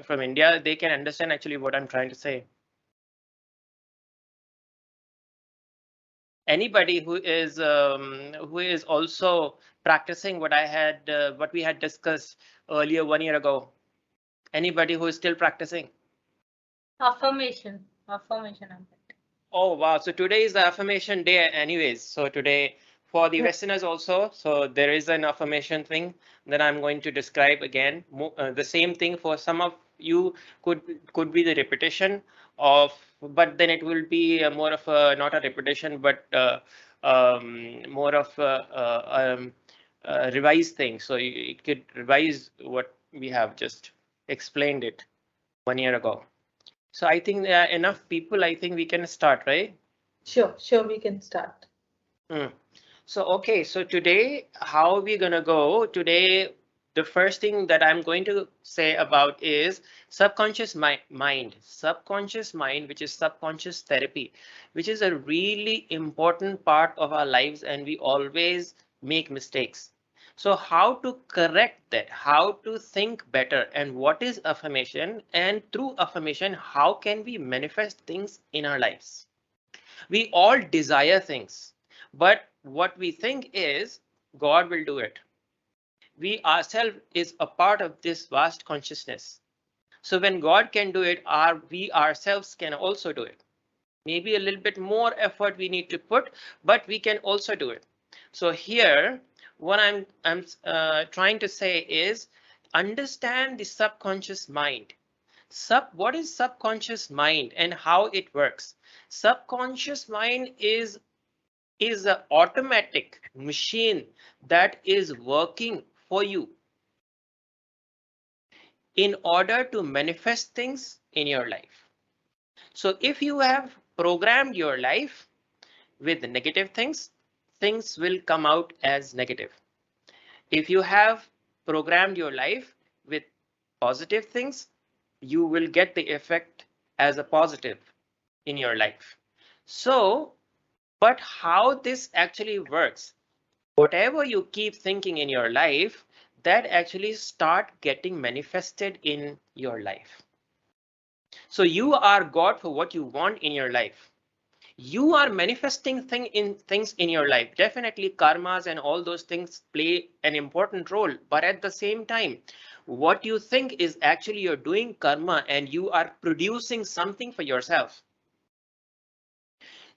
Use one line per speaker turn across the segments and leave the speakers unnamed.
from India, they can understand actually what I'm trying to say. Anybody who is also practicing what we had discussed earlier 1 year ago. Anybody who is still practicing?
Affirmation.
Oh wow! So today is the affirmation day, anyways. So today for the Westerners also, so there is an affirmation thing that I'm going to describe again. The same thing for some of you could be the repetition of, but then it will be more of a not a repetition, but more of a revised thing. So it could revise what we have just explained it 1 year ago. So I think there are enough people. I think we can start, right?
Sure, we can start.
So, okay, so today, how are we gonna go? Today, the first thing that I'm going to say about is subconscious mind. Subconscious mind, which is subconscious therapy, which is a really important part of our lives, and we always make mistakes. So how to correct that, how to think better, and what is affirmation, and through affirmation, how can we manifest things in our lives? We all desire things, but what we think is God will do it. We ourselves is a part of this vast consciousness. So when God can do it, we ourselves can also do it. Maybe a little bit more effort we need to put, but we can also do it. So here, what I'm trying to say is understand the subconscious mind. What is subconscious mind and how it works? Subconscious mind is an automatic machine that is working for you in order to manifest things in your life. So if you have programmed your life with negative things, things will come out as negative. If you have programmed your life with positive things, you will get the effect as a positive in your life. So, but how this actually works, whatever you keep thinking in your life, that actually start getting manifested in your life. So you are God for what you want in your life. You are manifesting things in your life. Definitely karmas and all those things play an important role, but at the same time, what you think is actually you're doing karma and you are producing something for yourself.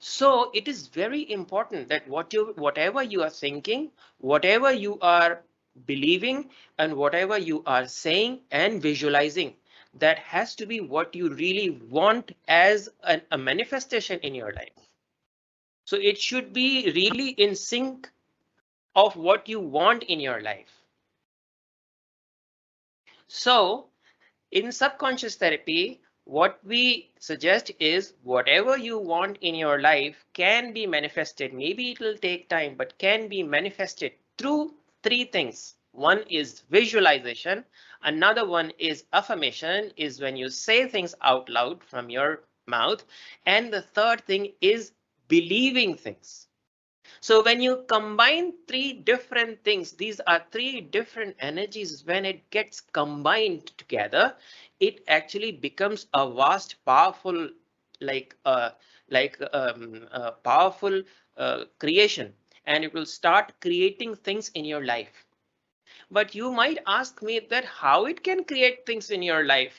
So it is very important that whatever you are thinking, whatever you are believing, and whatever you are saying and visualizing, that has to be what you really want as a manifestation in your life. So it should be really in sync of what you want in your life. So in subconscious therapy, what we suggest is whatever you want in your life can be manifested. Maybe it will take time, but can be manifested through three things. One is visualization. Another one is affirmation, is when you say things out loud from your mouth. And the third thing is believing things. So when you combine three different things, these are three different energies. When it gets combined together, it actually becomes a vast, powerful, like powerful creation, and it will start creating things in your life. But you might ask me that how it can create things in your life,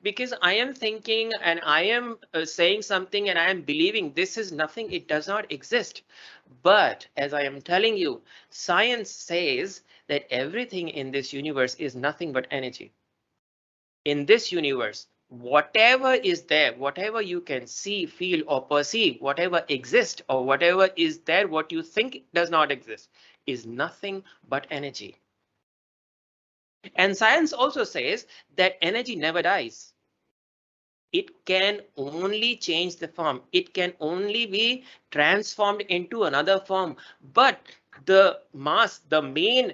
because I am thinking and I am saying something and I am believing this is nothing, it does not exist. But as I am telling you, science says that everything in this universe is nothing but energy. In this universe, whatever is there, whatever you can see, feel, or perceive, whatever exists or whatever is there, what you think does not exist, is nothing but energy. And science also says that energy never dies. It can only change the form. It can only be transformed into another form. But the mass, the main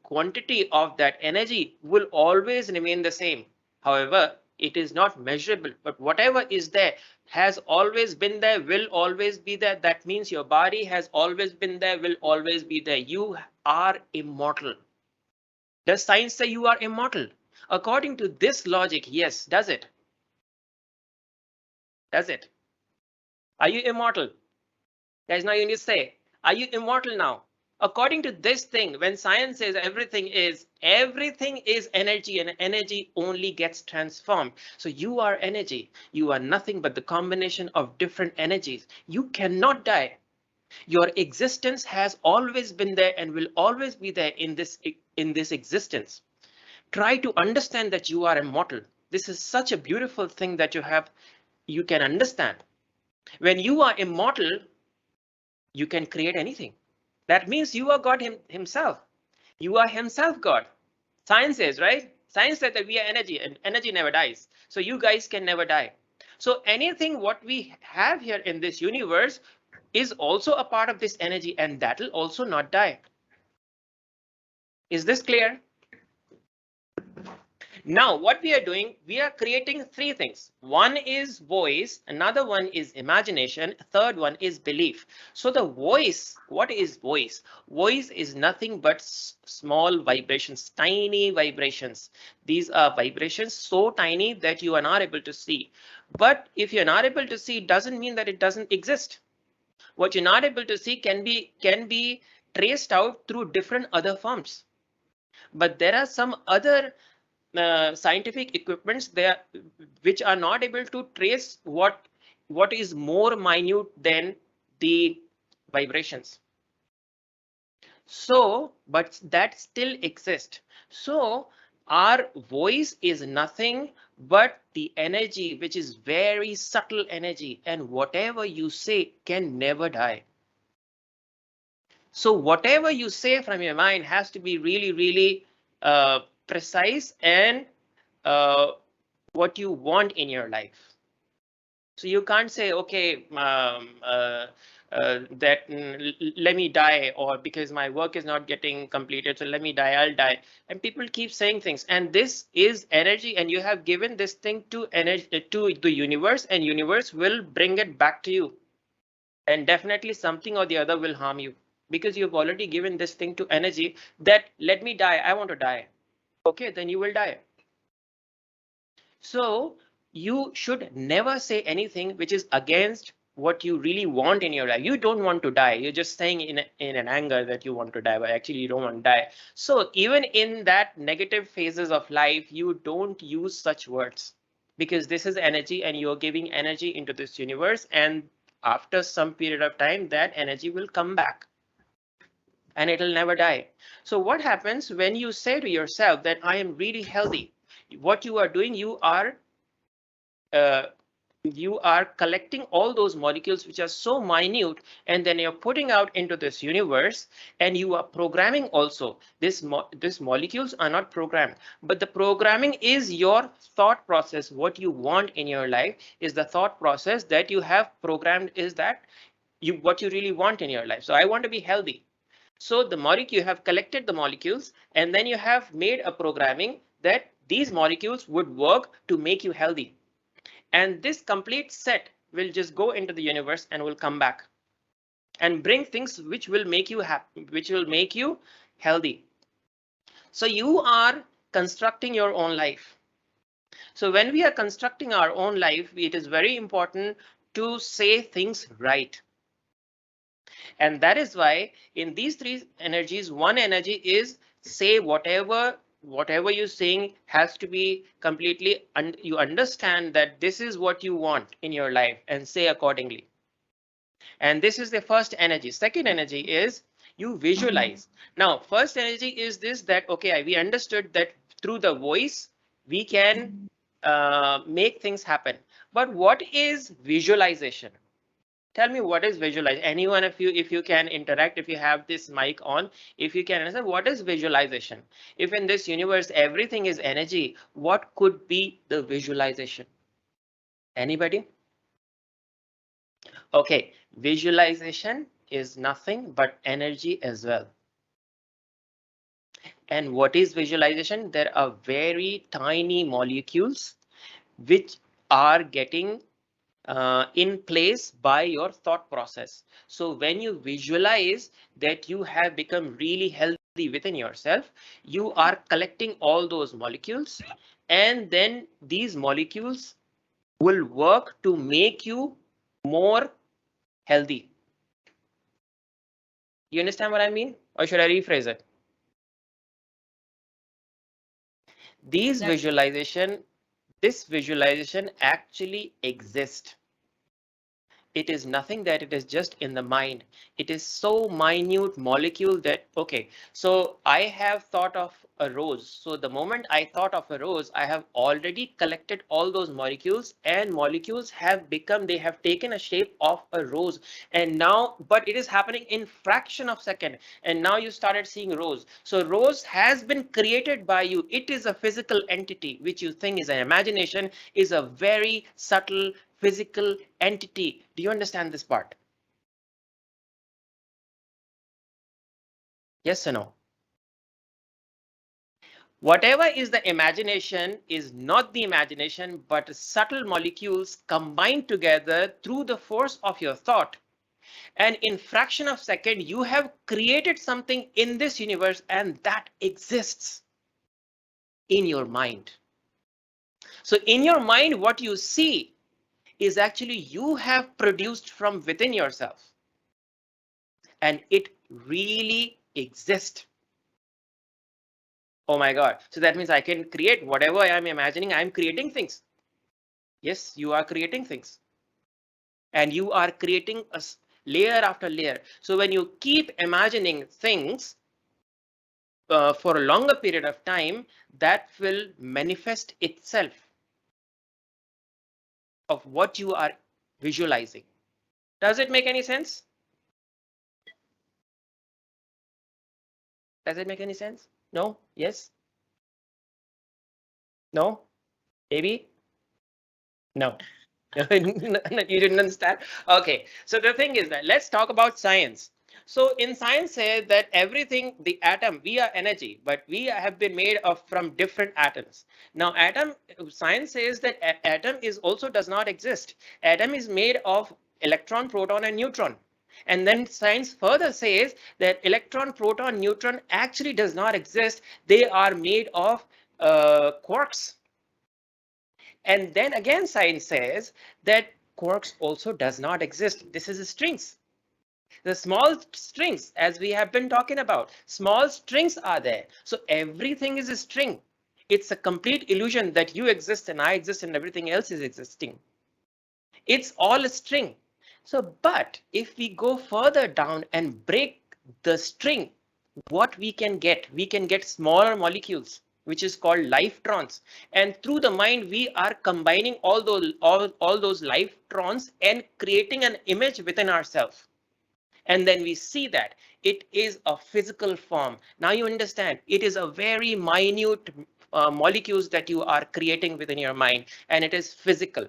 quantity of that energy will always remain the same. However, it is not measurable, but whatever is there has always been there, will always be there. That means your body has always been there, will always be there. You are immortal. Does science say you are immortal? According to this logic, yes, does it? Does it? Are you immortal? Guys, now you need to say, are you immortal now? According to this thing, when science says everything is energy, and energy only gets transformed. So you are energy. You are nothing but the combination of different energies. You cannot die. Your existence has always been there and will always be there in this existence. Try to understand that you are immortal. This is such a beautiful thing that you can understand. When you are immortal, you can create anything. That means you are God himself. You are himself God. Science says, right? Science says that we are energy and energy never dies. So you guys can never die. So anything what we have here in this universe is also a part of this energy, and that will also not die. Is this clear? Now, what we are doing, we are creating three things. One is voice, another one is imagination, third one is belief. So the voice, what is voice? Voice is nothing but small vibrations, tiny vibrations. These are vibrations so tiny that you are not able to see. But if you're not able to see, it doesn't mean that it doesn't exist. What you're not able to see can be traced out through different other forms. But there are some other scientific equipments there which are not able to trace what is more minute than the vibrations. So, but that still exists. So our voice is nothing but the energy, which is very subtle energy, and whatever you say can never die. So whatever you say from your mind has to be really, really precise and uh, what you want in your life. So you can't say, okay, let me die, or because my work is not getting completed, so let me die, I'll die. And people keep saying things, and this is energy, and you have given this thing to energy, to the universe, and universe will bring it back to you. And definitely something or the other will harm you, because you've already given this thing to energy that let me die, I want to die. Okay, then you will die. So you should never say anything which is against what you really want in your life. You don't want to die. You're just saying in an anger that you want to die, but actually you don't want to die. So even in that negative phases of life, you don't use such words, because this is energy and you're giving energy into this universe. And after some period of time, that energy will come back and it'll never die. So what happens when you say to yourself that I am really healthy? What you are doing, uh, you are collecting all those molecules which are so minute, and then you're putting out into this universe, and you are programming also. These molecules are not programmed, but the programming is your thought process. What you want in your life is the thought process that you have programmed, is that what you really want in your life. So I want to be healthy. So the molecule, you have collected the molecules, and then you have made a programming that these molecules would work to make you healthy. And this complete set will just go into the universe and will come back and bring things which will make you happy, which will make you healthy. So you are constructing your own life. So when we are constructing our own life, it is very important to say things right. And that is why in these three energies, one energy is say whatever you're saying has to be completely, and you understand that this is what you want in your life and say accordingly. And this is the first energy. Second energy is you visualize. Now, first energy is this, that okay, we understood that through the voice we can make things happen. But what is visualization? Tell me, what is visualize? Anyone of you, if you can interact, if you have this mic on, if you can answer, what is visualization? If in this universe everything is energy, what could be the visualization? Anybody? Okay, visualization is nothing but energy as well. And what is visualization? There are very tiny molecules which are getting in place by your thought process. So when you visualize that you have become really healthy, within yourself, you are collecting all those molecules, and then these molecules will work to make you more healthy. You understand what I mean? Or should I rephrase it? These visualization, this visualization actually exists. It is nothing that it is just in the mind. It is so minute molecule that, okay, so I have thought of a rose. So the moment I thought of a rose, I have already collected all those molecules, and molecules have become, they have taken a shape of a rose. And now, but it is happening in fraction of second. And now you started seeing rose. So rose has been created by you. It is a physical entity, which you think is an imagination, is a very subtle physical entity. Do you understand this part? Yes or no? Whatever is the imagination is not the imagination, but subtle molecules combined together through the force of your thought. And in fraction of second, you have created something in this universe, and that exists in your mind. So in your mind, what you see is actually you have produced from within yourself, and it really exists. Oh my God. So that means I can create whatever I am imagining. I'm creating things. Yes, you are creating things. And you are creating a layer after layer. So when you keep imagining things for a longer period of time, that will manifest itself of what you are visualizing. Does it make any sense? Does it make any sense? No? Yes? No? Maybe? No. You didn't understand? Okay, so the thing is that let's talk about science. So in science says that everything, the atom, we are energy, but we have been made of from different atoms. Now atom, science says that atom is also does not exist. Atom is made of electron, proton, and neutron. And then science further says that electron, proton, neutron actually does not exist. They are made of quarks. And then again, science says that quarks also does not exist. This is strings. The small strings, as we have been talking about, small strings are there. So everything is a string. It's a complete illusion that you exist and I exist and everything else is existing. It's all a string. So, but if we go further down and break the string, what we can get smaller molecules, which is called lifetrons. And through the mind, we are combining all those lifetrons and creating an image within ourselves. And then we see that it is a physical form. Now you understand, it is a very minute molecules that you are creating within your mind, and it is physical.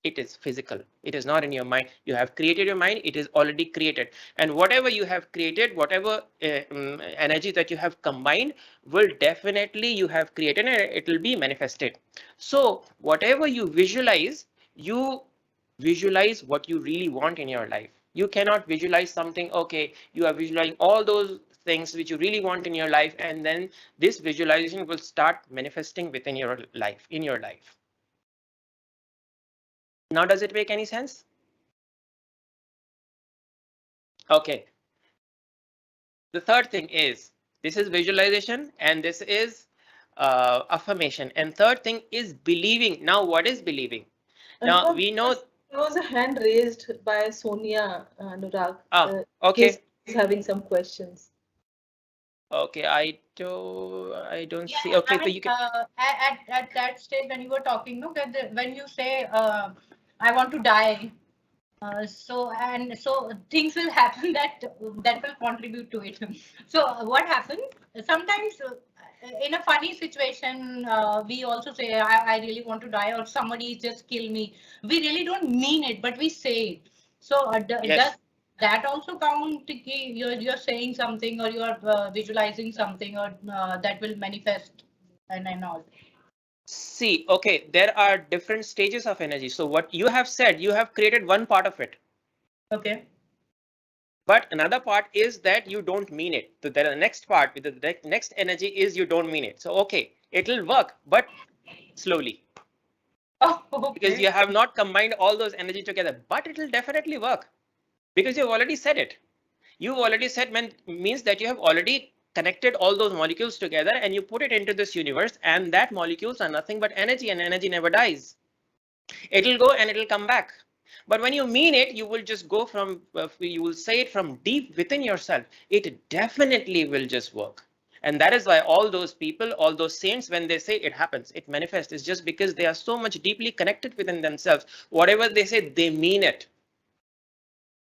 It is physical. It is not in your mind. You have created your mind. It is already created. And whatever you have created, whatever energy that you have combined will definitely you have created and it will be manifested. So whatever you visualize what you really want in your life. You cannot visualize something, okay, you are visualizing all those things which you really want in your life, and then this visualization will start manifesting within your life, in your life. Now, does it make any sense? Okay. The third thing is, this is visualization and this is affirmation. And third thing is believing. Now, what is believing? Now, we know.
There was a hand raised by Sonia Anurag.
Okay.
Is having some questions.
Okay, I don't see. Okay, so you can.
At that stage when you were talking, no, when you say I want to die, so things will happen that will contribute to it. So what happens sometimes in a funny situation, we also say I really want to die, or somebody just kill me. We really don't mean it, but we say it. So
Yes.
does that also count? You're saying something, or you're visualizing something, or that will manifest and all.
See, okay, there are different stages of energy. So what you have said, you have created one part of it.
Okay.
But another part is that you don't mean it. So the next part, the next energy is you don't mean it. So okay, it'll work, but slowly,
Oh,
because
okay.
you have not combined all those energy together. But it'll definitely work because you've already said it. You've already said means that you have already connected all those molecules together and you put it into this universe, and that molecules are nothing but energy, and energy never dies. It'll go and it'll come back. But when you mean it, you will just go from, you will say it from deep within yourself. It definitely will just work. And that is why all those people, all those saints, when they say it happens, it manifests, it's just because they are so much deeply connected within themselves. Whatever they say, they mean it.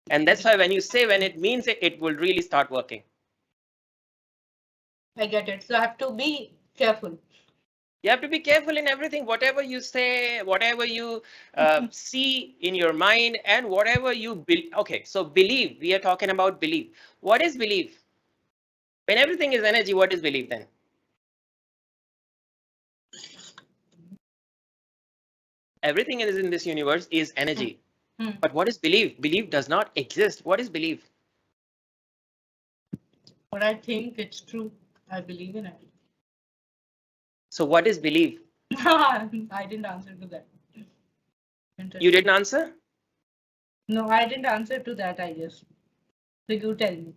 And that's why when you say, when it means it, it will really start working.
I get it. So I have to be careful.
You have to be careful in everything, whatever you say, whatever you see in your mind, and whatever you believe. Okay, so believe, we are talking about belief. What is belief? When everything is energy, what is belief then? Everything is in this universe is energy.
Hmm.
But what is belief? Belief does not exist. What is belief?
But I think it's true. I believe in it.
So what is belief?
I didn't answer to that.
You didn't answer?
No, I didn't answer to that, I guess. So you tell me.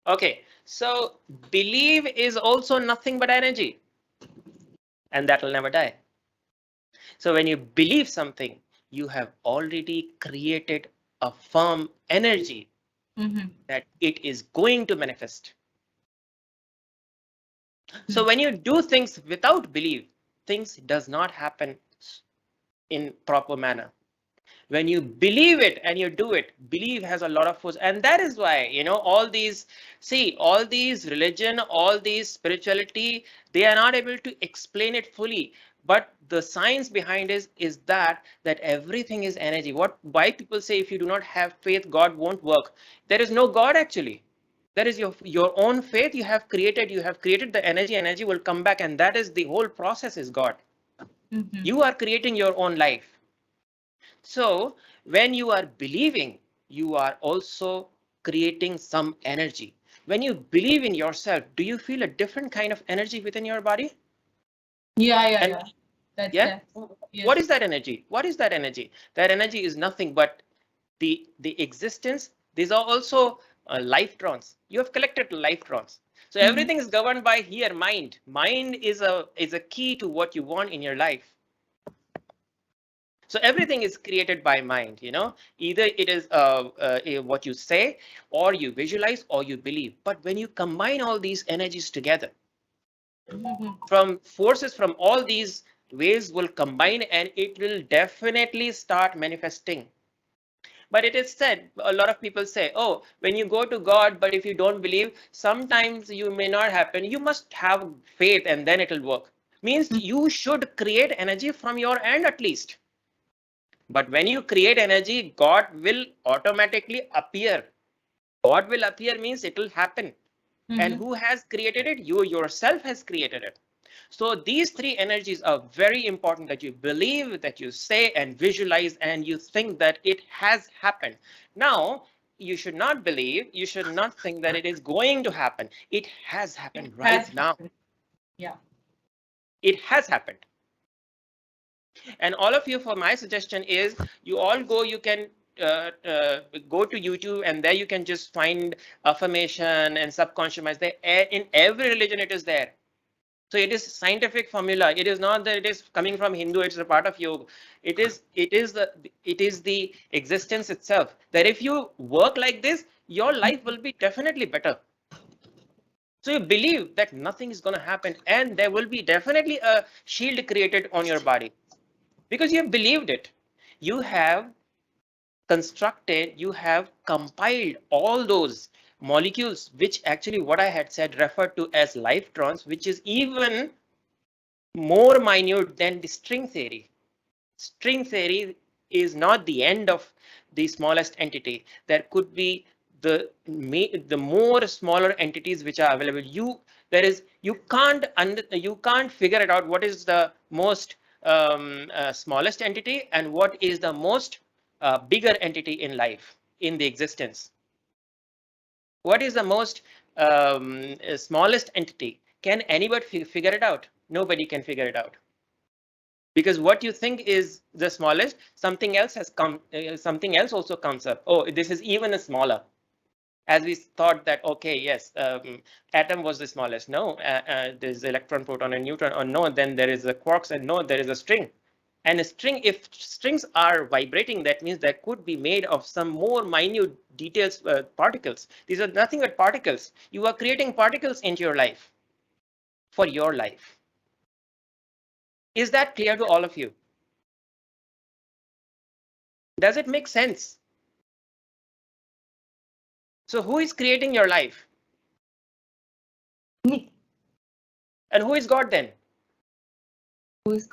Okay, so belief is also nothing but energy, and that will never die. So when you believe something, you have already created a firm energy that it is going to manifest. So when you do things without belief, things does not happen in proper manner. When you believe it and you do it, belief has a lot of force. And that is why, all these, see, all these religion, all these spirituality, they are not able to explain it fully. But the science behind is that everything is energy. Why people say if you do not have faith, God won't work. There is no God actually. That is your own faith you have created the energy will come back, and that is the whole process is God. You are creating your own life. So when you are believing, you are also creating some energy. When you believe in yourself, do you feel a different kind of energy within your body?
Yeah, yeah,
And
yeah. That's
yeah,
that.
what
Yes.
is that energy? What is that energy? That energy is nothing but the existence. These are also life trons. You have collected life trons. So everything is governed by here mind. Mind is a key to what you want in your life. So everything is created by mind, either it is what you say, or you visualize, or you believe. But when you combine all these energies together, from forces from all these ways will combine, and it will definitely start manifesting. But it is said, a lot of people say, oh, when you go to God, but if you don't believe, sometimes you may not happen. You must have faith and then it'll work. Means you should create energy from your end at least. But when you create energy, God will automatically appear. God will appear means it will happen. And who has created it? You yourself has created it. So these three energies are very important, that you believe, that you say and visualize, and you think that it has happened. Now, you should not believe, you should not think that it is going to happen. It has
It
happened
has
right now.
happened. Yeah.
It has happened. And all of you, for my suggestion is, you all go, you can go to YouTube, and there you can just find affirmation and subconscious mind. In every religion it is there. So it is scientific formula. It is not that it is coming from Hindu, it's a part of yoga. It is the existence itself, that if you work like this, your life will be definitely better. So you believe that nothing is going to happen, and there will be definitely a shield created on your body, because you have believed it. You have constructed, you have compiled all those molecules, which actually what I had said referred to as life trons, which is even more minute than the string theory. String theory is not the end of the smallest entity. There could be the more smaller entities which are available. You can't figure it out what is the most smallest entity and what is the most bigger entity in life, in the existence. What is the most smallest entity? Can anybody figure it out? Nobody can figure it out. Because what you think is the smallest, something else has come, something else also comes up. Oh, this is even a smaller. As we thought that, okay, yes, atom was the smallest. No, there's electron, proton, and neutron. Or no, then there is a quarks, and no, there is a string. And a string, if strings are vibrating, that means that could be made of some more minute details, particles. These are nothing but particles. You are creating particles into your life, for your life. Is that clear to all of you? Does it make sense? So who is creating your life?
Me.
And who is God then?
Who is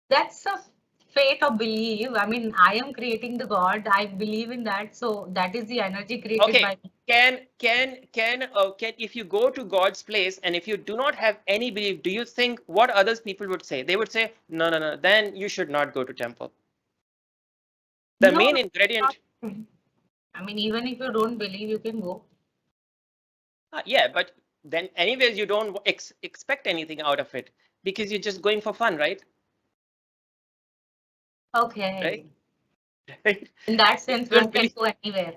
That's a faith or belief. I mean, I am creating the God. I believe in that. So that is the energy created by
Okay.
me.
Can if you go to God's place and if you do not have any belief, do you think what others people would say? They would say, no, no, no, then you should not go to temple. The
No,
main
no.
ingredient.
I mean, even if you don't believe, you can go.
Yeah, but then anyways, you don't expect anything out of it because you're just going for fun, right?
Okay.
Right?
In that sense,
Don't
one can
believe.
go anywhere.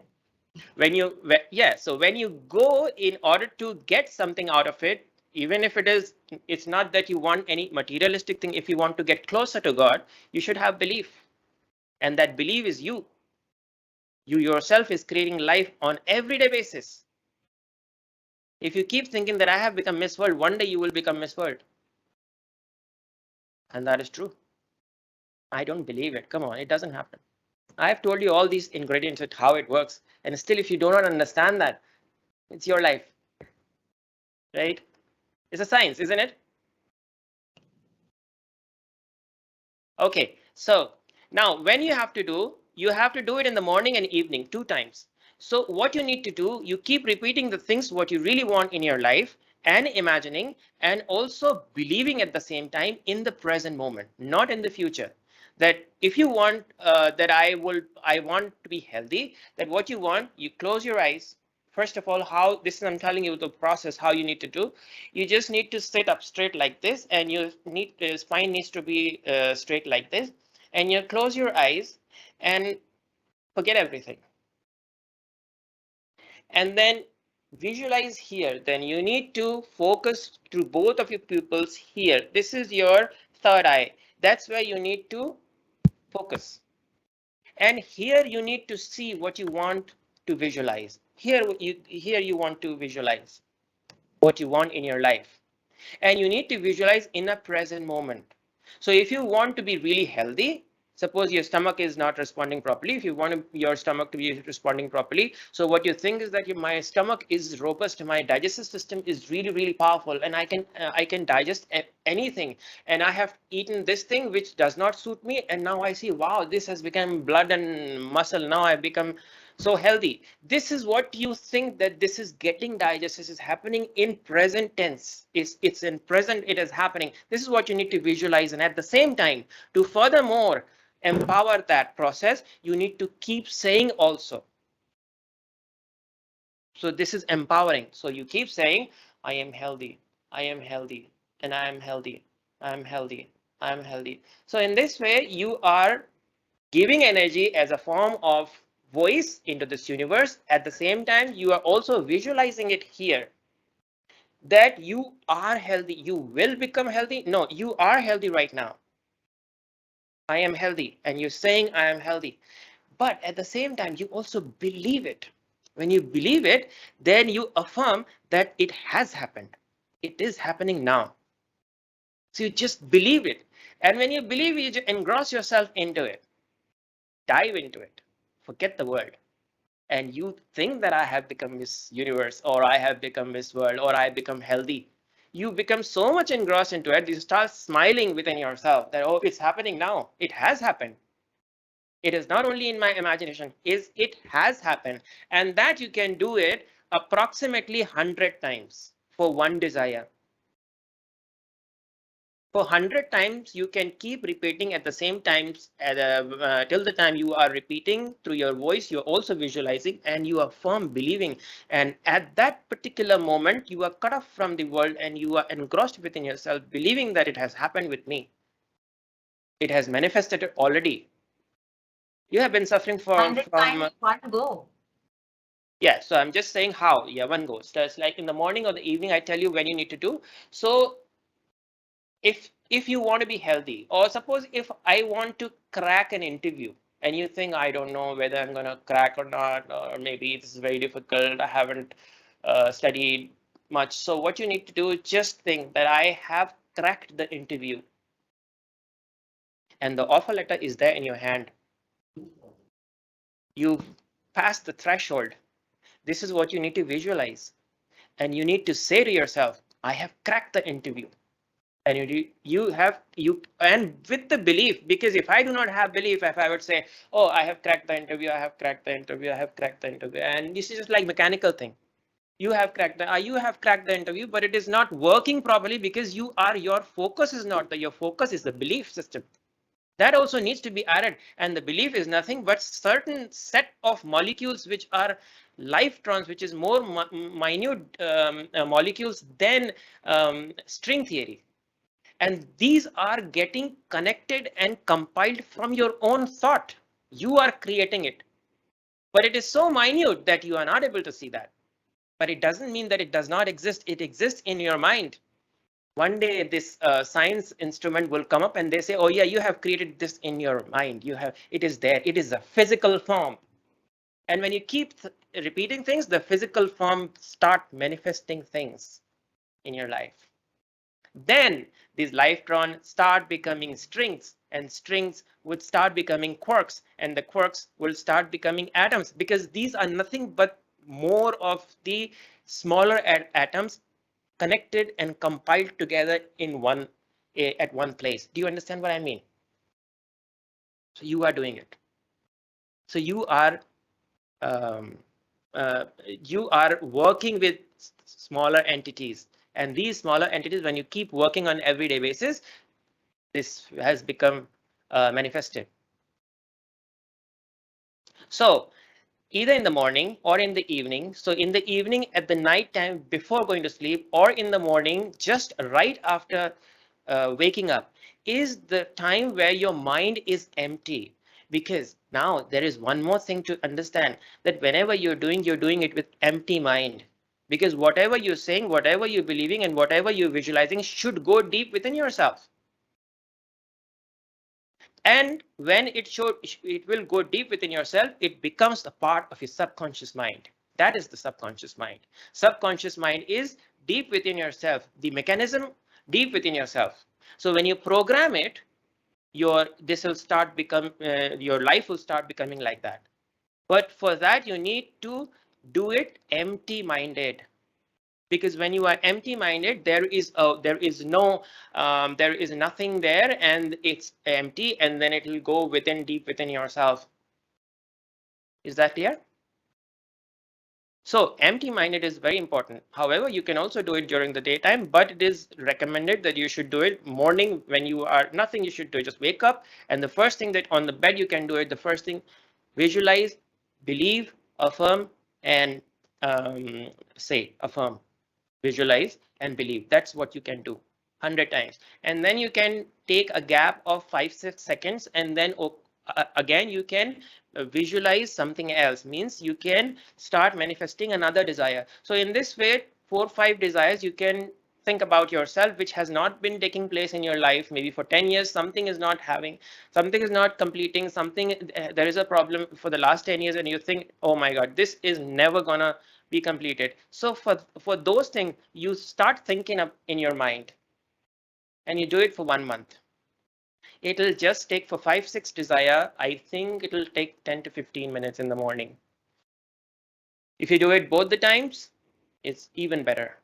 Yeah, so when you go in order to get something out of it, even if it's not that you want any materialistic thing. If you want to get closer to God, you should have belief, and that belief is you yourself is creating life on everyday basis. If you keep thinking that I have become Miss World, one day you will become Miss World, and that is true. I don't believe it. Come on, it doesn't happen. I have told you all these ingredients and how it works, and still if you do not understand that, it's your life, right? It's a science, isn't it? Okay, so now when you have to do it in the morning and evening 2 times. So what you need to do, you keep repeating the things what you really want in your life and imagining and also believing at the same time in the present moment, not in the future. That if you want that I want to be healthy, that what you want, you close your eyes. First of all, how this is I'm telling you the process how you need to do. You just need to sit up straight like this, and your spine needs to be straight like this, and you close your eyes and forget everything, and then visualize here. Then you need to focus to both of your pupils here. This is your third eye. That's where you need to focus, and here you need to see what you want to visualize. Here you want to visualize what you want in your life, and you need to visualize in a present moment. So if you want to be really healthy, suppose your stomach is not responding properly. If you want your stomach to be responding properly, so what you think is that my stomach is robust, my digestive system is really really powerful, and I can digest anything, and I have eaten this thing which does not suit me, and now I see, wow, this has become blood and muscle. Now I become so healthy. This is what you think, that this is getting digested. This is happening in present tense. It's in present, it is happening. This is what you need to visualize, and at the same time, to furthermore empower that process, you need to keep saying also. So this is empowering. So you keep saying, I am healthy, I am healthy, and I am healthy, I am healthy, I am healthy. So in this way, you are giving energy as a form of voice into this universe. At the same time, you are also visualizing it here, that you are healthy. You will become healthy. No, you are healthy right now. I am healthy, and you're saying I am healthy. But at the same time, you also believe it. When you believe it, then you affirm that it has happened. It is happening now. So you just believe it. And when you believe, you just engross yourself into it, dive into it, forget the world. And you think that I have become Miss Universe, or I have become Miss World, or I become healthy. You become so much engrossed into it, you start smiling within yourself that, oh, it's happening now. It has happened. It is not only in my imagination, it has happened. And that you can do it approximately 100 times for one desire. For 100 times, you can keep repeating at the same times till the time you are repeating through your voice, you're also visualizing and you are firm believing. And at that particular moment, you are cut off from the world and you are engrossed within yourself, believing that it has happened with me. It has manifested already. You have been suffering
100 times in one go.
Yeah, so I'm just saying how. Yeah, one goes. So it's like in the morning or the evening, I tell you when you need to do. So if you want to be healthy, or suppose if I want to crack an interview and you think I don't know whether I'm gonna crack or not, or maybe this is very difficult, I haven't studied much. So what you need to do is just think that I have cracked the interview and the offer letter is there in your hand. You've passed the threshold. This is what you need to visualize. And you need to say to yourself, I have cracked the interview. And you and with the belief, because if I do not have belief, if I would say, oh, I have cracked the interview, I have cracked the interview, I have cracked the interview, and this is just like mechanical thing. You have cracked the interview, but it is not working properly because your focus is not your focus is the belief system. That also needs to be added, and the belief is nothing but certain set of molecules which are lifetrons, which is more minute molecules than string theory, and these are getting connected and compiled from your own thought. You are creating it, but it is so minute that you are not able to see that. But it doesn't mean that it does not exist. It exists in your mind. One day this science instrument will come up and they say, oh yeah, you have created this in your mind. It is there. It is a physical form. And when you keep repeating things, the physical form start manifesting things in your life. Then these lifetrons start becoming strings, and strings would start becoming quarks, and the quarks will start becoming atoms, because these are nothing but more of the smaller atoms connected and compiled together in one at one place. Do you understand what I mean? So you are doing it. So um, you are working with smaller entities, and these smaller entities, when you keep working on everyday basis, this has become manifested. So either in the morning or in the evening. So in the evening, at the night time before going to sleep, or in the morning just right after waking up, is the time where your mind is empty. Because now there is one more thing to understand, that whenever you're doing it with empty mind. Because whatever you're saying, whatever you're believing, and whatever you're visualizing should go deep within yourself. And when it will go deep within yourself, it becomes a part of your subconscious mind. That is the subconscious mind. Subconscious mind is deep within yourself, the mechanism deep within yourself. So when you program it, your life will start becoming like that. But for that, you need to do it empty minded. Because when you are empty minded, there is nothing there, and it's empty, and then it will go deep within yourself. Is that clear? So empty minded is very important. However, you can also do it during the daytime, but it is recommended that you should do it morning. When you are nothing, you should do, just wake up, and the first thing that on the bed you can do it, the first thing, visualize, believe, affirm, and say affirm, visualize, and believe. That's what you can do 100 times. And then you can take a gap of 5-6 seconds, and then again you can visualize something else. Means you can start manifesting another desire. So in this way, 4-5 desires you can think about yourself, which has not been taking place in your life. Maybe for 10 years something is not having, something is not completing, something there is a problem for the last 10 years, and you think, oh my god, this is never gonna be completed. So for those things, you start thinking up in your mind, and you do it for 1 month. It'll just take for 5-6 desire. I think it'll take 10 to 15 minutes in the morning. If you do it both the times, it's even better.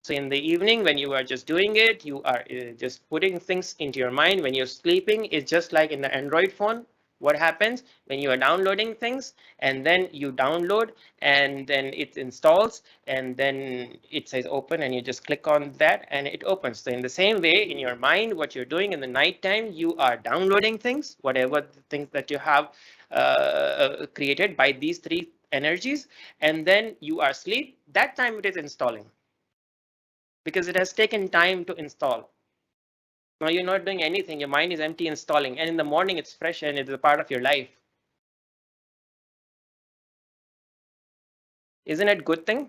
So in the evening, when you are just doing it, you are just putting things into your mind. When you're sleeping, it's just like in the Android phone. What happens when you are downloading things, and then you download, and then it installs, and then it says open, and you just click on that and it opens. So in the same way, in your mind, what you're doing in the night time, you are downloading things, whatever the things that you have created by these three energies, and then you are asleep. That time it is installing, because it has taken time to install. Now you're not doing anything, your mind is empty installing, and in the morning it's fresh and it's a part of your life. Isn't it a good thing?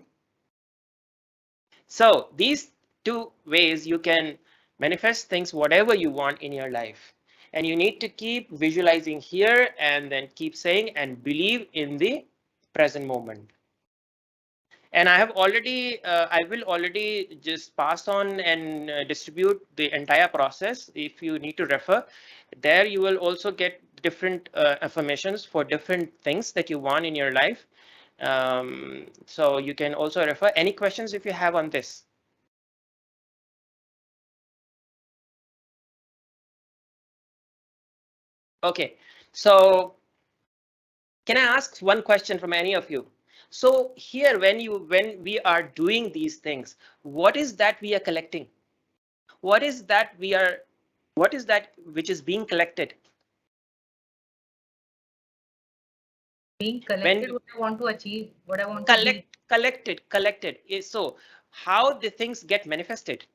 So these two ways you can manifest things whatever you want in your life. And you need to keep visualizing here and then keep saying and believe in the present moment. And I have already, I will already just pass on and distribute the entire process. If you need to refer, there you will also get different affirmations for different things that you want in your life. So you can also refer. Any questions if you have on this? Okay, so can I ask one question from any of you? So here, when we are doing these things, what is that we are collecting? What is that we are? What is that which is being collected?
Being collected,
When
what I want to achieve, what I want to be.
collected. So how the things get manifested?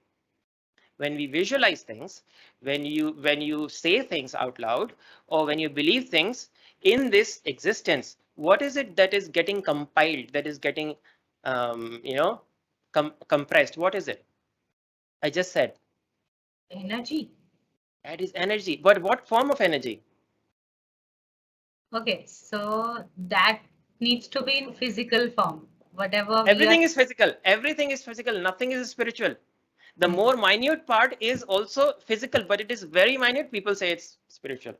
When we visualize things, when you say things out loud, or when you believe things in this existence, what is it that is getting compiled, that is getting you know, compressed? What is it? I just said
Energy.
that is energy, but what form of energy?
Okay, so that needs to be in physical form. Whatever we are.
Everything is physical, everything is physical, nothing is spiritual. The more minute part is also physical, but it is very minute. People say it's spiritual.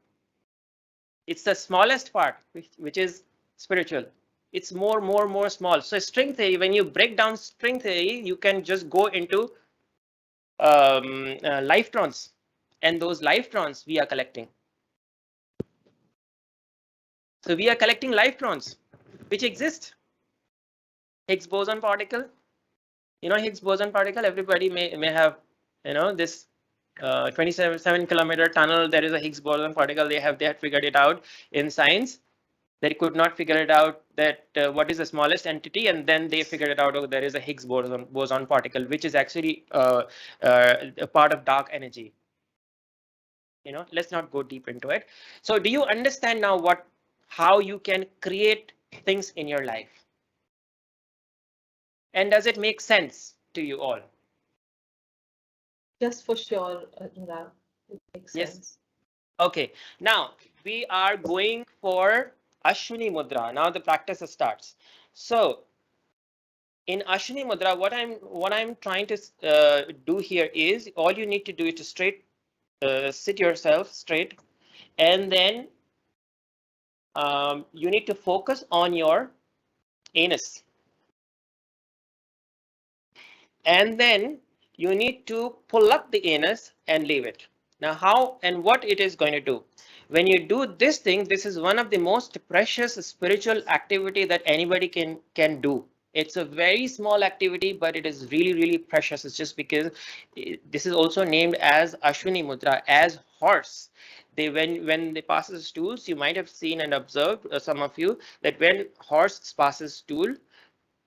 It's the smallest part, which is spiritual. It's more small. So string theory, when you break down string theory, you can just go into lifetrons, and those lifetrons we are collecting. So we are collecting lifetrons which exist. Higgs boson particle. You know Higgs boson particle. Everybody may have, you know, this 27-kilometer tunnel. There is a Higgs boson particle. They had figured it out in science. They could not figure it out that what is the smallest entity, and then they figured it out. Oh, there is a Higgs boson particle, which is actually a part of dark energy. You know, let's not go deep into it. So, do you understand now how you can create things in your life, and does it make sense to you all?
Just for sure, Anurag, it makes
Yes.
sense.
Okay. Now we are going for Ashwini Mudra. Now the practice starts. So in Ashwini Mudra, what I'm trying to do here is, all you need to do is to sit yourself straight, and then you need to focus on your anus, and then you need to pull up the anus and leave it. Now, how and what it is going to do? When you do this thing, this is one of the most precious spiritual activity that anybody can do. It's a very small activity, but it is really precious. It's just because this is also named as Ashwini Mudra, as horse. They when they passes stools, you might have seen and observed, some of you, that when horse passes stool,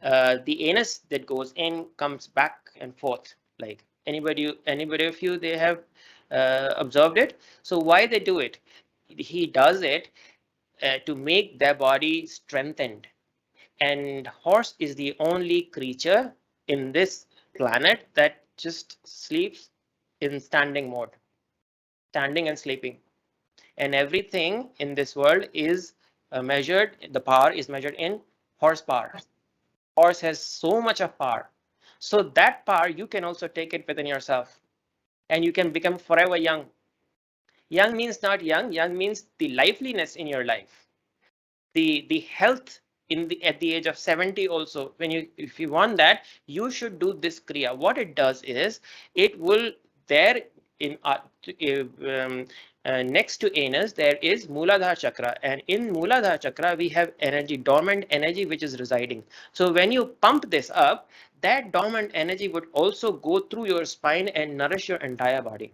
the anus that goes in comes back and forth. Like anybody of you, they have observed it. So why they do it? He does it to make their body strengthened. And horse is the only creature in this planet that just sleeps in standing mode, standing and sleeping. And everything in this world is measured, the power is measured in horsepower. Horse has so much of power. So that power, you can also take it within yourself, and you can become forever young. Young means not young. Young means the liveliness in your life, the health in the at the age of 70 also. When you, if you want that, you should do this kriya. What it does is, it will there in next to anus, there is Mooladhara chakra, and in Mooladhara chakra we have energy, dormant energy, which is residing. So when you pump this up, that dormant energy would also go through your spine and nourish your entire body.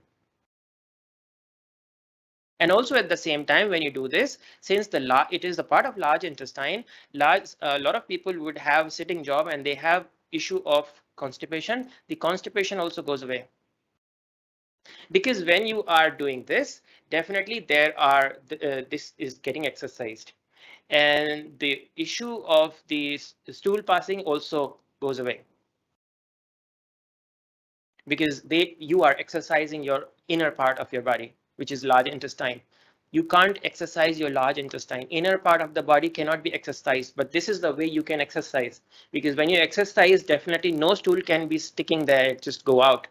And also at the same time, when you do this, since it is a part of large intestine, a lot of people would have sitting job and they have issue of constipation. The constipation also goes away. Because when you are doing this, definitely this is getting exercised. And the issue of the stool passing also goes away. Because you are exercising your inner part of your body, which is large intestine. You can't exercise your large intestine. Inner part of the body cannot be exercised, but this is the way you can exercise. Because when you exercise, definitely no stool can be sticking there, just go out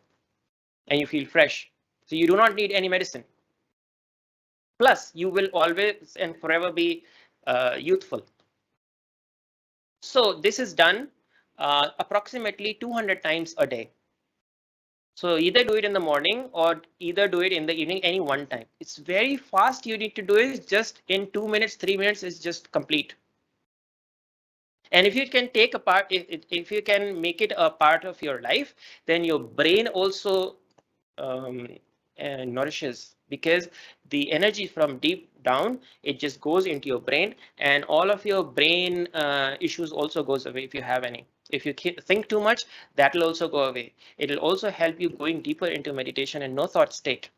and you feel fresh. So you do not need any medicine. Plus, you will always and forever be youthful. So this is done approximately 200 times a day. So either do it in the morning or either do it in the evening, any one time. It's very fast. You need to do it just in 2 minutes, 3 minutes is just complete. And if you can take a part, if you can make it a part of your life, then your brain also um, nourishes, because the energy from deep down, it just goes into your brain, and all of your brain issues also goes away if you have any. If you think too much, that will also go away. It will also help you going deeper into meditation and no thought state.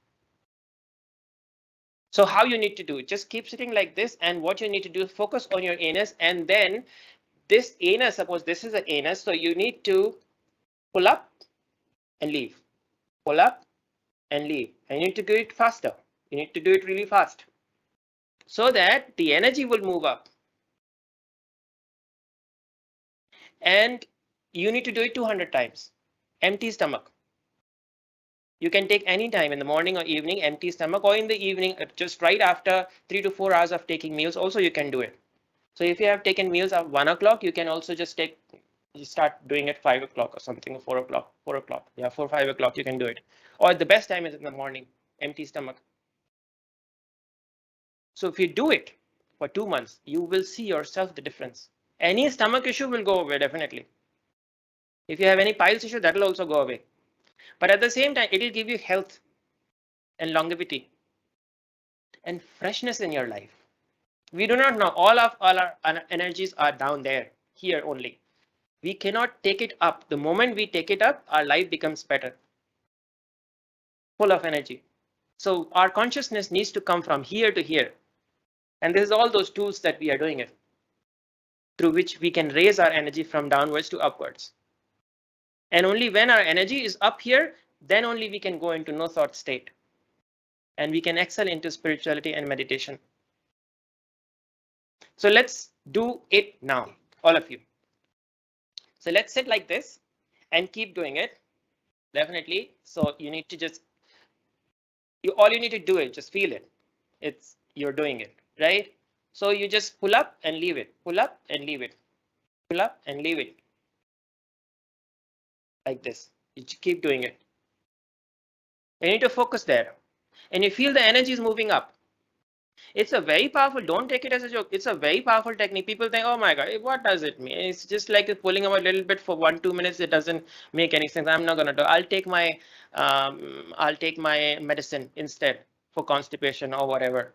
So how you need to do it, just keep sitting like this, and what you need to do is focus on your anus, and then this anus, suppose this is an anus, so you need to pull up and leave, pull up and leave. And you need to do it faster. You need to do it really fast so that the energy will move up. And you need to do it 200 times. Empty stomach. You can take any time in the morning or evening, empty stomach, or in the evening, just right after 3 to 4 hours of taking meals. Also, you can do it. So if you have taken meals at 1 o'clock, you can also just start doing it 5 o'clock or something, or 4 o'clock. 4 o'clock. Yeah, 4, 5 o'clock, you can do it. Or the best time is in the morning, empty stomach. So if you do it for 2 months, you will see yourself the difference. Any stomach issue will go away, definitely. If you have any piles issue, that will also go away. But at the same time, it will give you health and longevity and freshness in your life. We do not know. All our energies are down there, here only. We cannot take it up. The moment we take it up, our life becomes better, full of energy. So our consciousness needs to come from here to here. And this is all those tools that we are doing it, through which we can raise our energy from downwards to upwards. And only when our energy is up here, then only we can go into no thought state. And we can excel into spirituality and meditation. So let's do it now, all of you. So let's sit like this and keep doing it. Definitely. So you need to just, all you need to do is just feel it. You're doing it, right? So you just pull up and leave it, pull up and leave it, pull up and leave it. Like this. You just keep doing it. You need to focus there. And you feel the energy is moving up. It's a very powerful, don't take it as a joke. It's a very powerful technique. People think, oh my God, what does it mean? It's just like pulling up a little bit for 1-2 minutes. It doesn't make any sense. I'm not going to do. I'll take my medicine instead for constipation or whatever.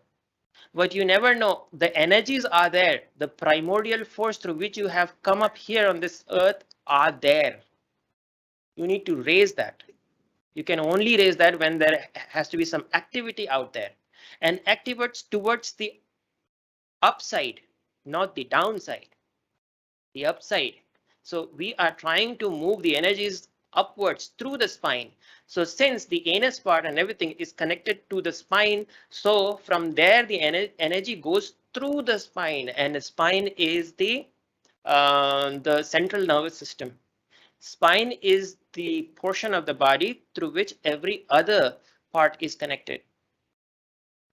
But you never know. The energies are there. The primordial force through which you have come up here on this earth are there. You need to raise that. You can only raise that when there has to be some activity out there, and activates towards the upside, not the downside, the upside. So we are trying to move the energies upwards through the spine. So since the anus part and everything is connected to the spine, so from there the energy goes through the spine, and the spine is the central nervous system. Spine is the portion of the body through which every other part is connected.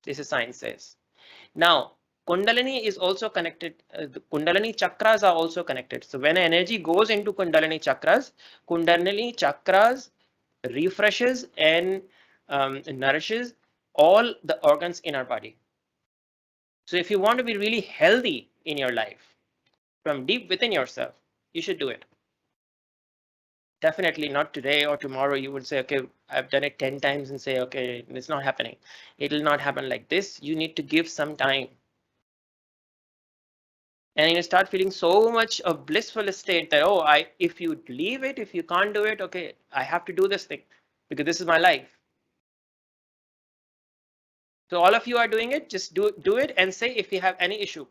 This is science says. Now, Kundalini is also connected. The Kundalini chakras are also connected. So when energy goes into Kundalini chakras refreshes and nourishes all the organs in our body. So if you want to be really healthy in your life, from deep within yourself, you should do it. Definitely not today or tomorrow. You would say, okay, I've done it 10 times and say, okay, it's not happening. It will not happen like this. You need to give some time. And you start feeling so much of blissful state that, oh, if you leave it, if you can't do it, okay, I have to do this thing because this is my life. So all of you are doing it, just do it and say if you have any issue.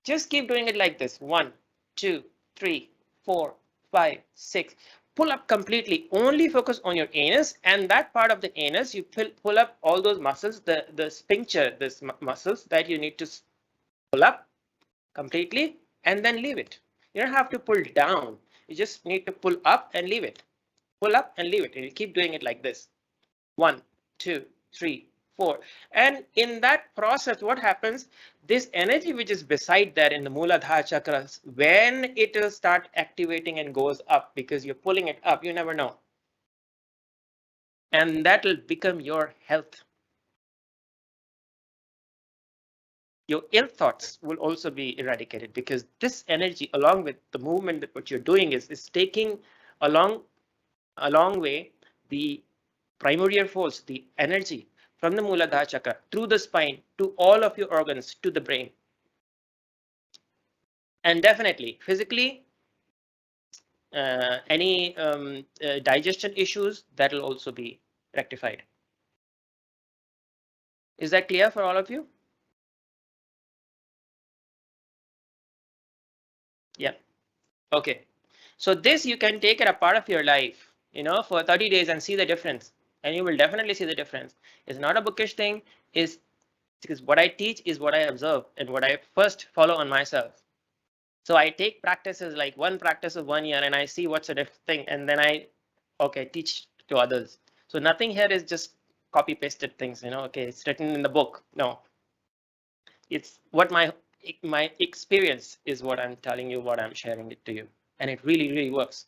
Just keep doing it like this. 1, 2, 3, 4, 5, 6. Pull up completely. Only focus on your anus, and that part of the anus, you pull up all those muscles, the sphincter, this muscles that you need to pull up completely and then leave it. You don't have to pull down. You just need to pull up and leave it. Pull up and leave it. And you keep doing it like this. 1, 2, 3, 4. And in that process, what happens? This energy which is beside there in the Mooladhara chakras, when it will start activating and goes up because you're pulling it up, you never know. And that will become your health. Your ill thoughts will also be eradicated because this energy, along with the movement that what you're doing is taking along a long way the primordial force, the energy from the Mooladhara chakra through the spine to all of your organs to the brain. And definitely, physically, any digestion issues, that will also be rectified. Is that clear for all of you? Yeah. Okay. So this you can take it a part of your life, for 30 days and see the difference. And you will definitely see the difference. It's not a bookish thing. Is because what I teach is what I observe and what I first follow on myself. So I take practices like one practice of 1 year and I see what's the thing, and then I teach to others. So nothing here is just copy pasted things, okay, it's written in the book. No, it's what my experience is, what I'm telling you, what I'm sharing it to you, and it really, really works.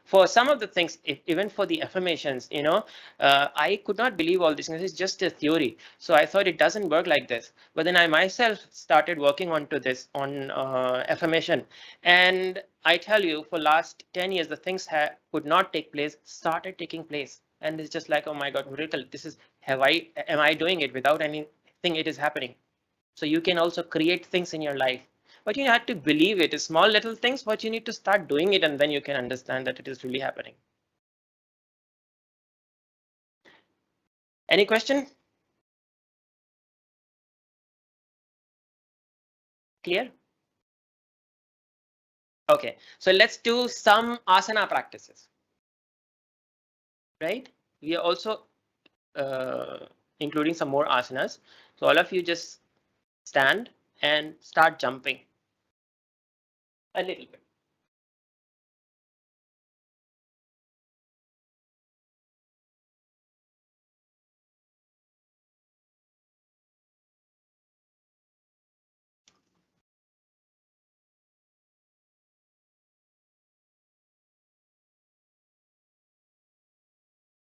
For some of the things, even for the affirmations, I could not believe all these things. It's just a theory. So I thought it doesn't work like this. But then I myself started working onto this on affirmation. And I tell you, for last 10 years, the things could not take place, started taking place. And it's just like, oh my God, miracle. This is, am I doing it without anything? It is happening. So you can also create things in your life. But you have to believe it. It's small little things, but you need to start doing it, and then you can understand that it is really happening. Any question? Clear? Okay, so let's do some asana practices, right? We are also including some more asanas. So all of you just stand and start jumping a little bit.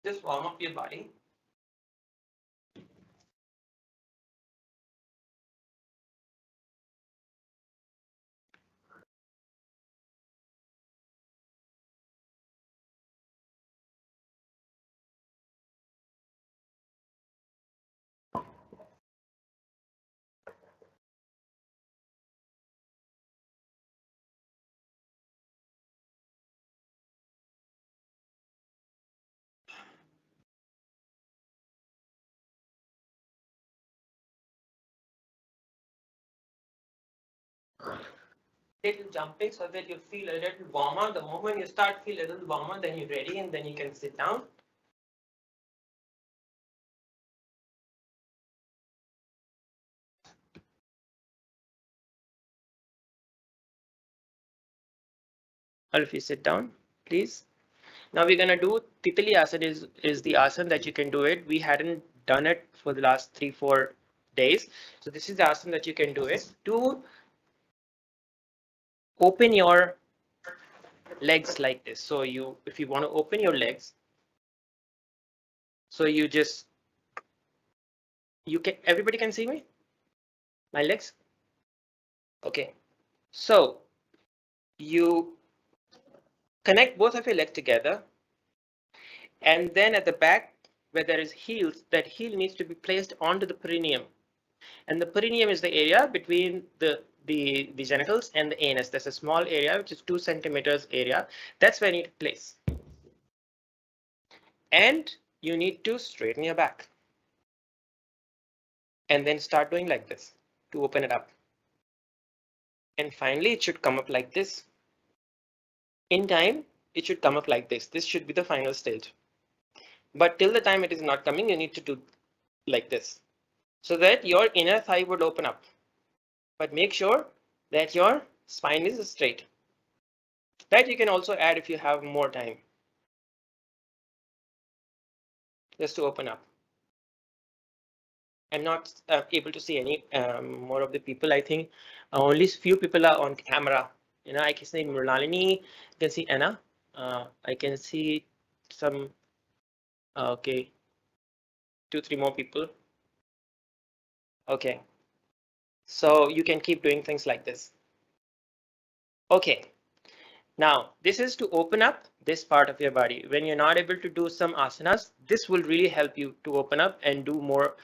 Just warm up your body. Little jumping so that you feel a little warmer. The moment you start feel a little warmer, then you're ready, and then you can sit down. All of you sit down, please. Now we're gonna do Titali asana is the asana that you can do it. We hadn't done it for the last 3-4 days. So this is the asana that you can do it. To open your legs like this. So if you want to open your legs, So you just, everybody can see me? My legs? Okay. So you connect both of your legs together, and then at the back where there is heels, that heel needs to be placed onto the perineum. And the perineum is the area between the genitals and the anus. There's a small area which is 2 centimeters area. That's where you need to place. And you need to straighten your back. And then start doing like this to open it up. And finally, it should come up like this. In time, it should come up like this. This should be the final stage. But till the time it is not coming, you need to do like this so that your inner thigh would open up. But make sure that your spine is straight. That you can also add if you have more time, just to open up. I'm not able to see any more of the people. I think only few people are on camera. You know, I can see Murlalini, I can see Anna, I can see some, okay, 2, 3 more people. Okay, so you can keep doing things like this. Okay, now this is to open up this part of your body. When you're not able to do some asanas, this will really help you to open up and do more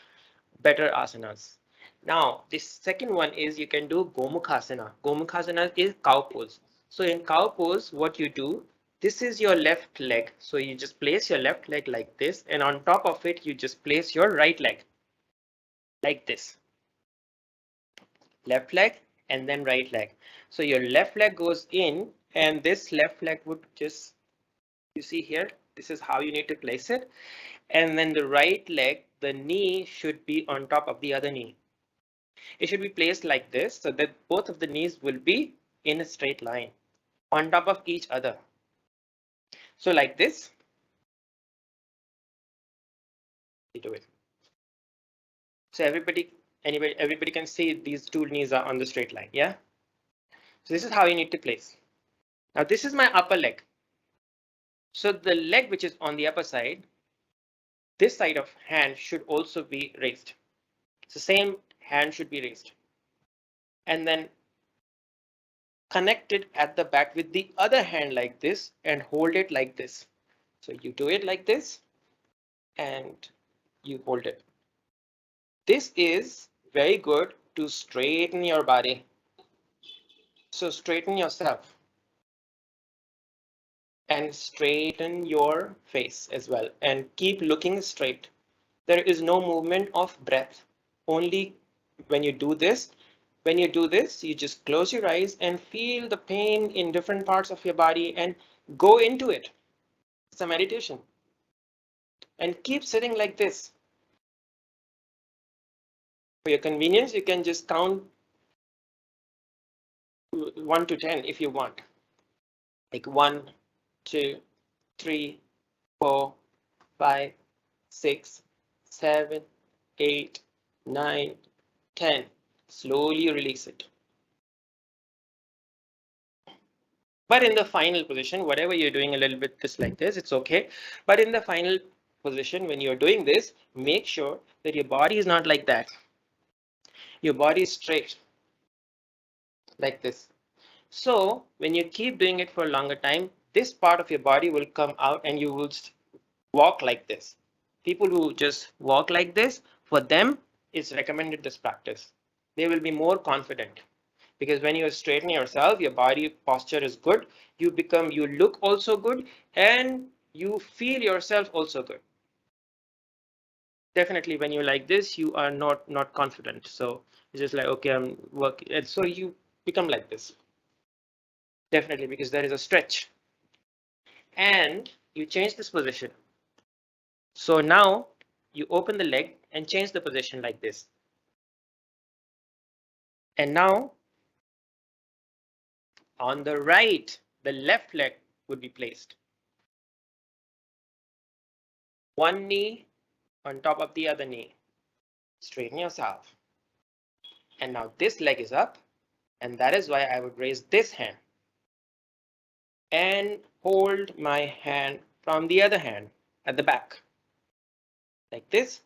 better asanas. Now, this second one is you can do Gomukhasana. Gomukhasana is cow pose. So in cow pose, what you do, this is your left leg. So you just place your left leg like this, and on top of it, you just place your right leg like this. Left leg and then right leg. So your left leg goes in, and this left leg would just, you see here, this is how you need to place it. And then the right leg, the knee should be on top of the other knee. It should be placed like this so that both of the knees will be in a straight line on top of each other. So like this, you do it. So everybody can see these 2 knees are on the straight line. Yeah. So this is how you need to place. Now this is my upper leg. So the leg which is on the upper side, this side of hand should also be raised. So same hand should be raised. And then connect it at the back with the other hand like this and hold it like this. So you do it like this and you hold it. This is very good to straighten your body. So straighten yourself and straighten your face as well and keep looking straight. There is no movement of breath. Only when you do this, you just close your eyes and feel the pain in different parts of your body and go into it. It's a meditation. And keep sitting like this. For your convenience, you can just count 1 to 10 if you want. Like 1, 2, 3, 4, 5, 6, 7, 8, 9, 10. Slowly release it. But in the final position, whatever you're doing a little bit just like this, it's okay. But in the final position, when you're doing this, make sure that your body is not like that. Your body is straight, like this. So when you keep doing it for a longer time, this part of your body will come out and you will walk like this. People who just walk like this, for them, it's recommended this practice. They will be more confident because when you straighten yourself, your body posture is good. You look also good and you feel yourself also good. Definitely when you're like this, you are not confident. So it's just like, okay, I'm working. And so you become like this. Definitely because there is a stretch. And you change this position. So now you open the leg and change the position like this. And now on the right, the left leg would be placed. One knee on top of the other knee. Straighten yourself. And now this leg is up. And that is why I would raise this hand and hold my hand from the other hand at the back. like this,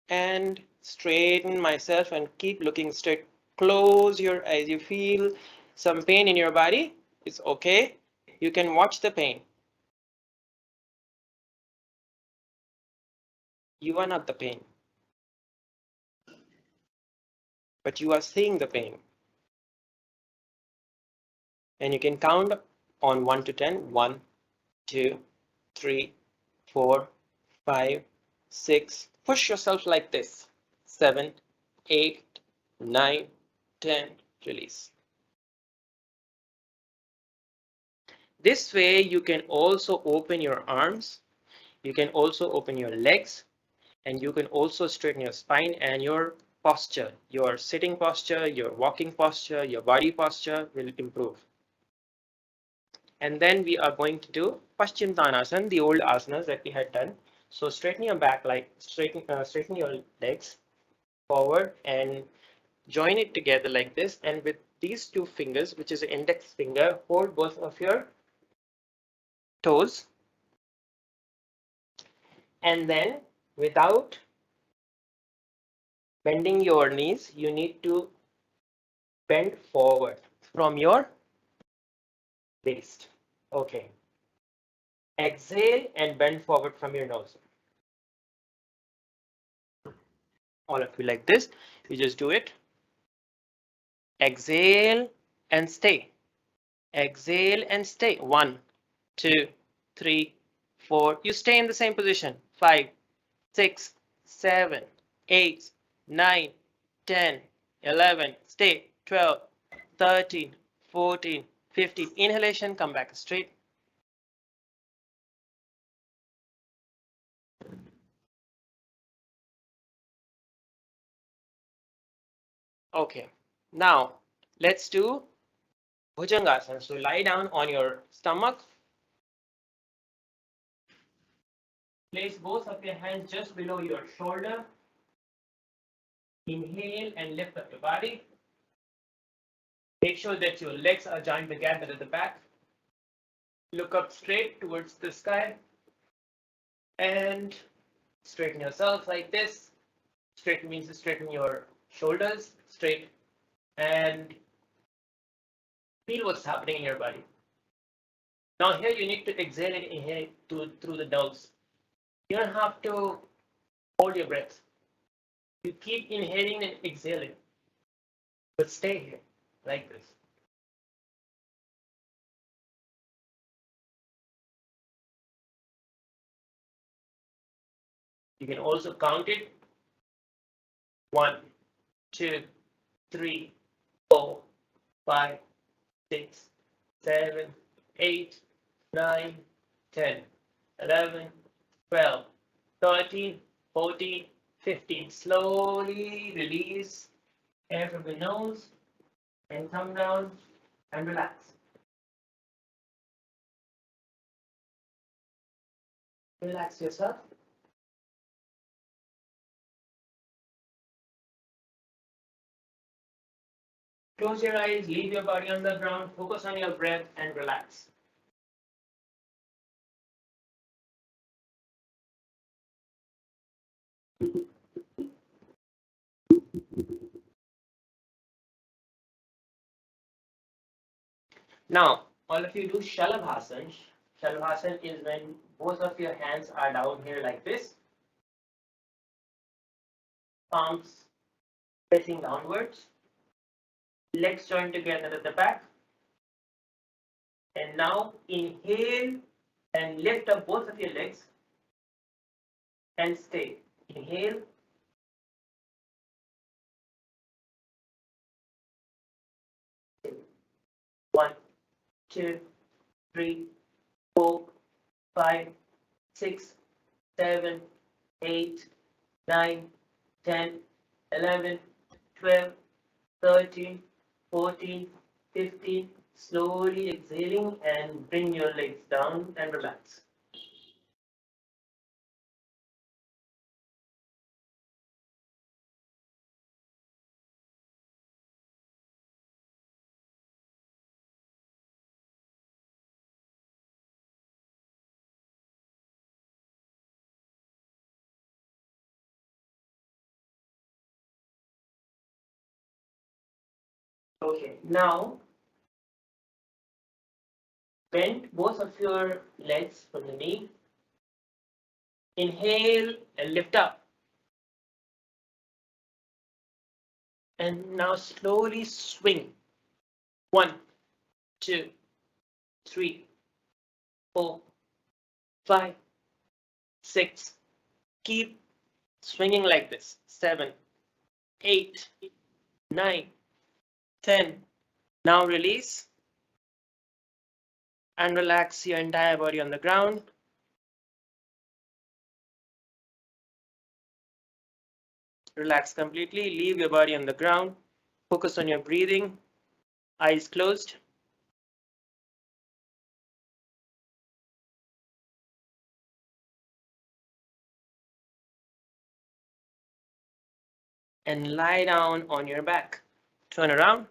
and straighten myself and keep looking straight. Close your eyes. You feel some pain in your body? It's okay. You can watch the pain. You are not the pain, but you are seeing the pain. And you can count on 1 to 10. 1, 2, 3, 4, 5, 6. Push yourself like this. 7, 8, 9, 10. Release. This way you can also open your arms. You can also open your legs, and you can also straighten your spine and your posture. Your sitting posture, your walking posture, your body posture will improve. And then we are going to do Paschimottanasana, the old asanas that we had done. So straighten your back, like straighten your legs forward and join it together like this. And with these two fingers, which is the index finger, hold both of your toes. And then without bending your knees, you need to bend forward from your waist. Okay. Exhale and bend forward from your nose. All of you like this. You just do it. Exhale and stay. Exhale and stay. 1, 2, 3, 4. You stay in the same position. 5, 6, 7, 8, 9, 10, 11. Stay. 12, 13, 14, 15. Inhalation, come back straight. Okay. Now, let's do Bhujangasana. So lie down on your stomach. Place both of your hands just below your shoulder. Inhale and lift up your body. Make sure that your legs are joined together at the back. Look up straight towards the sky and straighten yourself like this. Straighten means to straighten your shoulders straight and feel what's happening in your body. Now here you need to exhale and inhale through the nose. You don't have to hold your breath. You keep inhaling and exhaling, but stay here like this. You can also count it. 1, 2, 3, 4, 5, 6, 7, 8, 9, 10, 11, 12, 13, 14, 15. Slowly release air from the nose and come down and relax. Relax yourself. Close your eyes, leave your body on the ground, focus on your breath and relax. Now, all of you do Shalabhasana. Shalabhasana is when both of your hands are down here like this, palms facing downwards, legs joined together at the back. And now inhale and lift up both of your legs and stay. Inhale. One, two, three, 4, 5, 6, 7, 8, 9, 10, 11, 12, 13, 14, 15. Slowly exhaling and bring your legs down and relax. Okay, now bend both of your legs from the knee. Inhale and lift up. And now slowly swing. 1, 2, 3, 4, 5, 6. Keep swinging like this. 7, 8, 9, 10. Now release and relax your entire body on the ground. Relax completely. Leave your body on the ground. Focus on your breathing. Eyes closed. And lie down on your back. Turn around.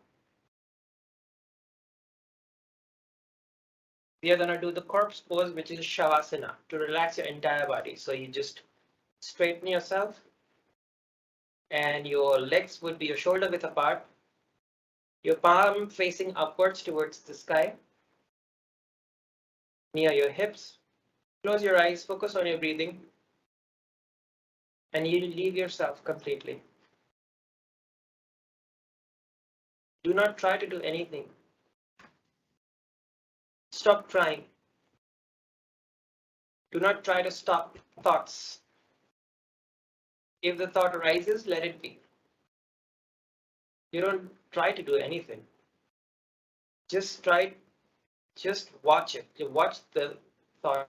We are going to do the corpse pose, which is Shavasana, to relax your entire body. So you just straighten yourself, and your legs would be your shoulder width apart, your palm facing upwards towards the sky, near your hips. Close your eyes, focus on your breathing, and you leave yourself completely. Do not try to do anything. Stop trying. Do not try to stop thoughts. If the thought arises, let it be. You don't try to do anything. Just try, just watch it. You watch the thought.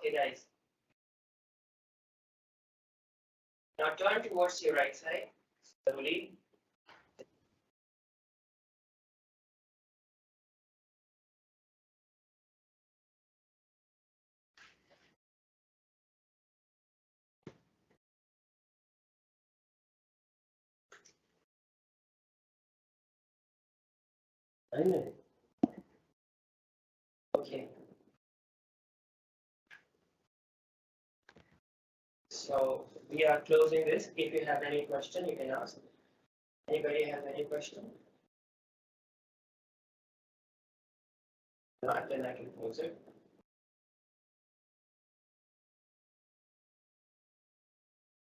Okay, guys. Now turn towards your right side slowly. Okay. So we are closing this. If you have any question, you can ask. Anybody have any question? Not, then I can close it.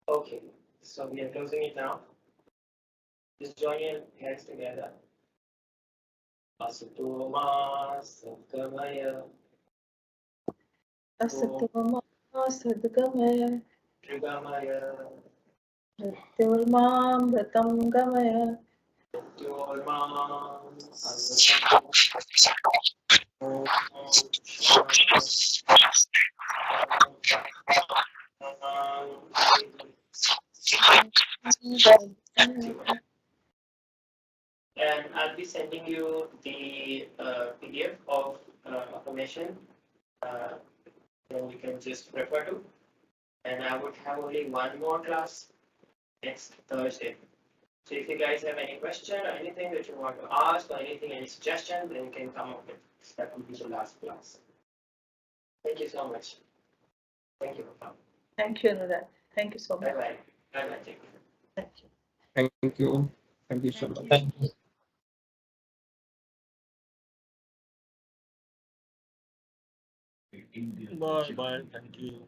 Okay. So we are closing it now. Just join your hands together. Asatoma Sadgamaya
Asatoma sadgamaya
Trigamaya
mrityormam mritam gamaya.
Mrityormam Amritam Om And I'll be sending you the PDF of information. Uh, then you can just refer to. And I would have only one more class next Thursday. So if you guys have any question or anything that you want to ask or anything, any suggestion, then you can come up with. That will be the last class. Thank you so much. Thank you for coming.
Thank you, Anurag. Thank you so
Bye
much.
bye. Bye bye. Take care.
Thank you.
Thank you. Thank you so
Thank
much.
you.
Thank you. Bye bye. Thank you.